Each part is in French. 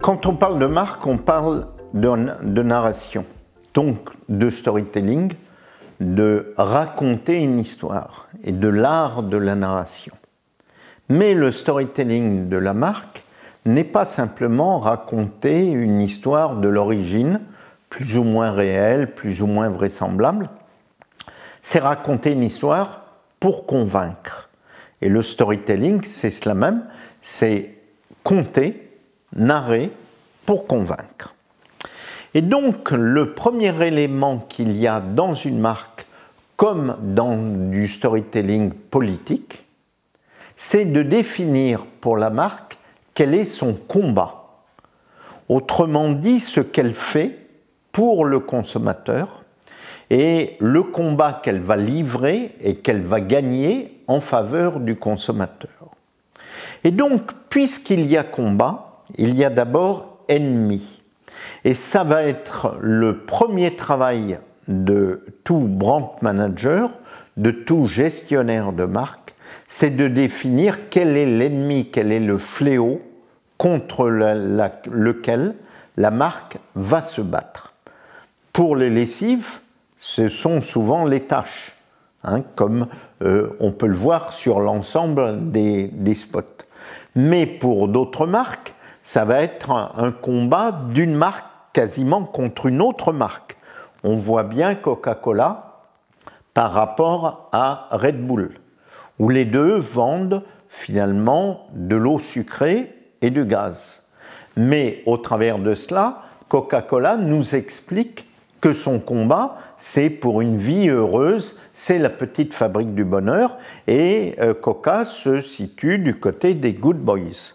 Quand on parle de marque, on parle de narration, donc de storytelling, de raconter une histoire et de l'art de la narration. Mais le storytelling de la marque n'est pas simplement raconter une histoire de l'origine, plus ou moins réelle, plus ou moins vraisemblable. C'est raconter une histoire pour convaincre. Et le storytelling, c'est cela même, c'est conter, narrer pour convaincre. Et donc, le premier élément qu'il y a dans une marque, comme dans du storytelling politique, c'est de définir pour la marque quel est son combat. Autrement dit, ce qu'elle fait pour le consommateur et le combat qu'elle va livrer et qu'elle va gagner en faveur du consommateur. Et donc, puisqu'il y a combat, il y a d'abord ennemi. Et ça va être le premier travail de tout brand manager, de tout gestionnaire de marque, c'est de définir quel est l'ennemi, quel est le fléau contre lequel la marque va se battre. Pour les lessives, ce sont souvent les taches, comme on peut le voir sur l'ensemble des spots. Mais pour d'autres marques, ça va être un combat d'une marque quasiment contre une autre marque. On voit bien Coca-Cola par rapport à Red Bull, où les deux vendent finalement de l'eau sucrée et du gaz. Mais au travers de cela, Coca-Cola nous explique que son combat, c'est pour une vie heureuse, c'est la petite fabrique du bonheur, et Coca se situe du côté des good boys.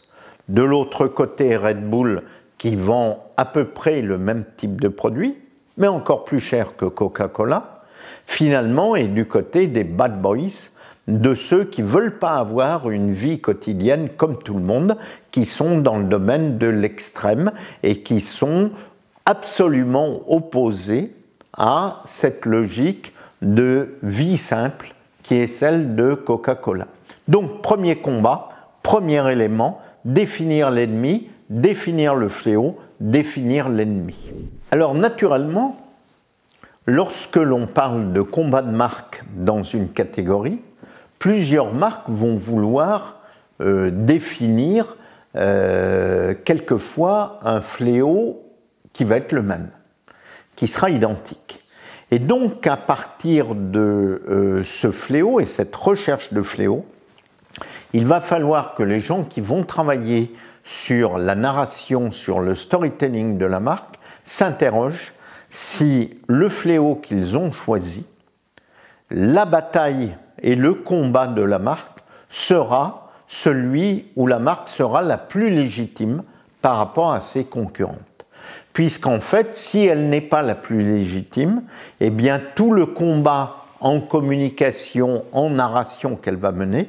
De l'autre côté, Red Bull, qui vend à peu près le même type de produit, mais encore plus cher que Coca-Cola, finalement est du côté des bad boys, de ceux qui ne veulent pas avoir une vie quotidienne comme tout le monde, qui sont dans le domaine de l'extrême et qui sont absolument opposés à cette logique de vie simple qui est celle de Coca-Cola. Donc, premier combat, premier élément, définir l'ennemi, définir le fléau, définir l'ennemi. Alors, naturellement, lorsque l'on parle de combat de marque dans une catégorie, plusieurs marques vont vouloir définir quelquefois un fléau qui va être le même, qui sera identique. Et donc, à partir de ce fléau et cette recherche de fléau, il va falloir que les gens qui vont travailler sur la narration, sur le storytelling de la marque, s'interrogent si le fléau qu'ils ont choisi, la bataille et le combat de la marque sera celui où la marque sera la plus légitime par rapport à ses concurrentes. Puisqu'en fait, si elle n'est pas la plus légitime, eh bien tout le combat en communication, en narration qu'elle va mener,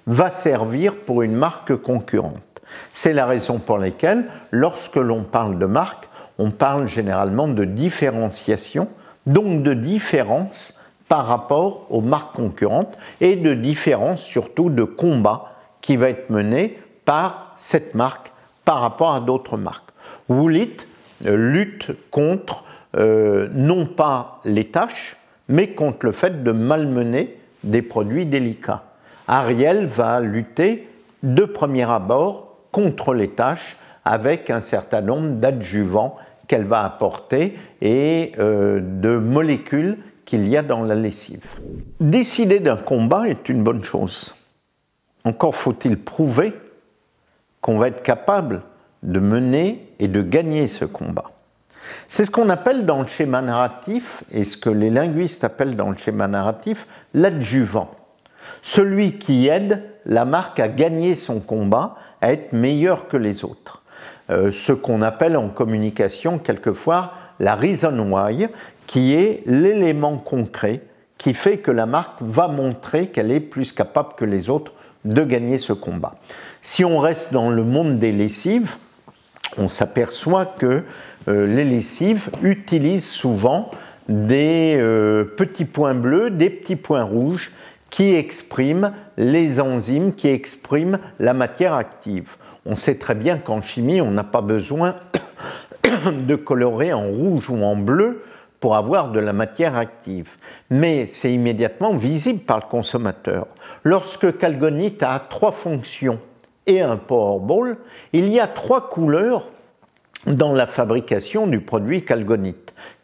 va servir pour une marque concurrente. C'est la raison pour laquelle, lorsque l'on parle de marque, on parle généralement de différenciation, donc de différence par rapport aux marques concurrentes et de différence surtout de combat qui va être mené par cette marque par rapport à d'autres marques. Woolit lutte contre non pas les taches, mais contre le fait de malmener des produits délicats. Ariel va lutter de premier abord contre les taches avec un certain nombre d'adjuvants qu'elle va apporter et de molécules qu'il y a dans la lessive. Décider d'un combat est une bonne chose. Encore faut-il prouver qu'on va être capable de mener et de gagner ce combat. C'est ce qu'on appelle dans le schéma narratif, et ce que les linguistes appellent dans le schéma narratif, l'adjuvant. Celui qui aide la marque à gagner son combat, à être meilleur que les autres. Ce qu'on appelle en communication quelquefois la reason why, qui est l'élément concret qui fait que la marque va montrer qu'elle est plus capable que les autres de gagner ce combat. Si on reste dans le monde des lessives, on s'aperçoit que les lessives utilisent souvent des petits points bleus, des petits points rouges qui expriment les enzymes, qui expriment la matière active. On sait très bien qu'en chimie, on n'a pas besoin de colorer en rouge ou en bleu pour avoir de la matière active. Mais c'est immédiatement visible par le consommateur. Lorsque Calgonit a 3 fonctions et un Powerball, il y a 3 couleurs dans la fabrication du produit Calgonit,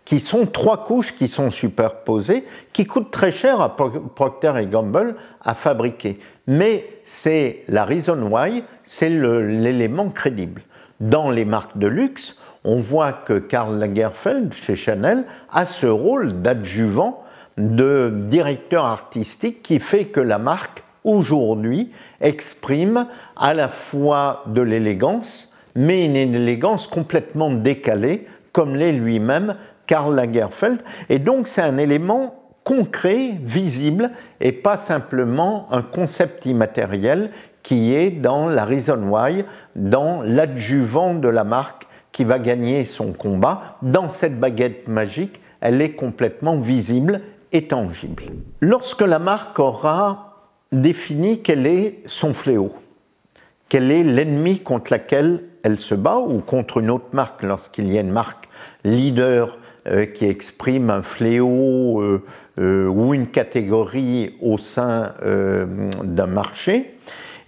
qui sont 3 couches qui sont superposées, qui coûtent très cher à Procter & Gamble à fabriquer. Mais c'est la reason why, c'est l'élément crédible. Dans les marques de luxe, on voit que Karl Lagerfeld, chez Chanel, a ce rôle d'adjuvant, de directeur artistique qui fait que la marque, aujourd'hui, exprime à la fois de l'élégance, mais une élégance complètement décalée, comme l'est lui-même Karl Lagerfeld. Et donc, c'est un élément concret, visible, et pas simplement un concept immatériel qui est dans la reason why, dans l'adjuvant de la marque qui va gagner son combat. Dans cette baguette magique, elle est complètement visible et tangible. Lorsque la marque aura défini quel est son fléau, quel est l'ennemi contre lequel elle se bat, ou contre une autre marque, lorsqu'il y a une marque leader qui exprime un fléau ou une catégorie au sein d'un marché,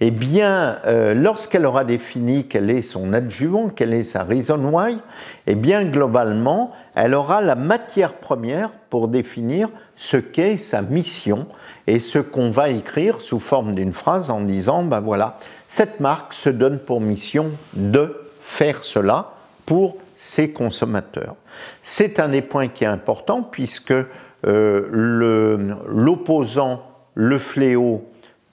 eh bien, lorsqu'elle aura défini quel est son adjuvant, quelle est sa reason why, eh bien, globalement, elle aura la matière première pour définir ce qu'est sa mission et ce qu'on va écrire sous forme d'une phrase en disant, ben voilà, cette marque se donne pour mission de faire cela pour ses consommateurs. C'est un des points qui est important puisque l'opposant, le fléau,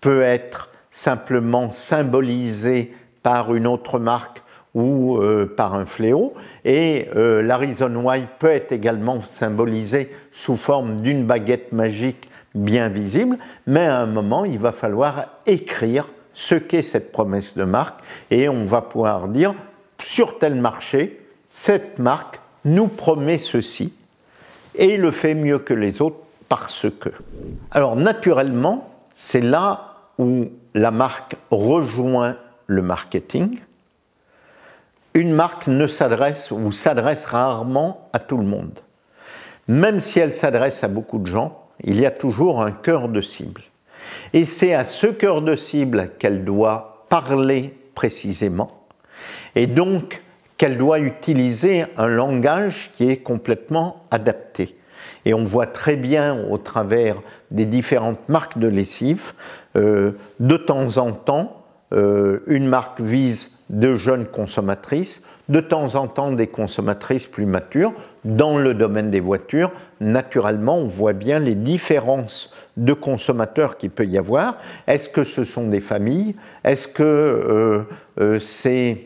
peut être simplement symbolisé par une autre marque ou par un fléau, et la reason why peut être également symbolisée sous forme d'une baguette magique bien visible, mais à un moment, il va falloir écrire ce qu'est cette promesse de marque, et on va pouvoir dire, sur tel marché, cette marque nous promet ceci, et le fait mieux que les autres parce que. Alors naturellement, c'est là où la marque rejoint le marketing. Une marque ne s'adresse ou s'adresse rarement à tout le monde. Même si elle s'adresse à beaucoup de gens, il y a toujours un cœur de cible. Et c'est à ce cœur de cible qu'elle doit parler précisément. Et donc, qu'elle doit utiliser un langage qui est complètement adapté. Et on voit très bien au travers des différentes marques de lessive, de temps en temps, une marque vise de jeunes consommatrices, de temps en temps des consommatrices plus matures. Dans le domaine des voitures, naturellement, on voit bien les différences de consommateurs qu'il peut y avoir. Est-ce que ce sont des familles? Est-ce que c'est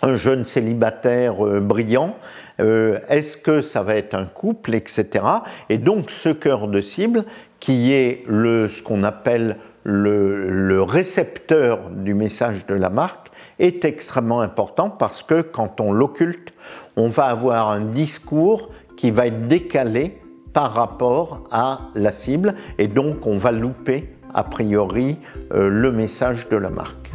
un jeune célibataire brillant? Est-ce que ça va être un couple, etc. Et donc ce cœur de cible, qui est ce qu'on appelle le récepteur du message de la marque, est extrêmement important parce que quand on l'occulte, on va avoir un discours qui va être décalé par rapport à la cible, et donc on va louper a priori le message de la marque.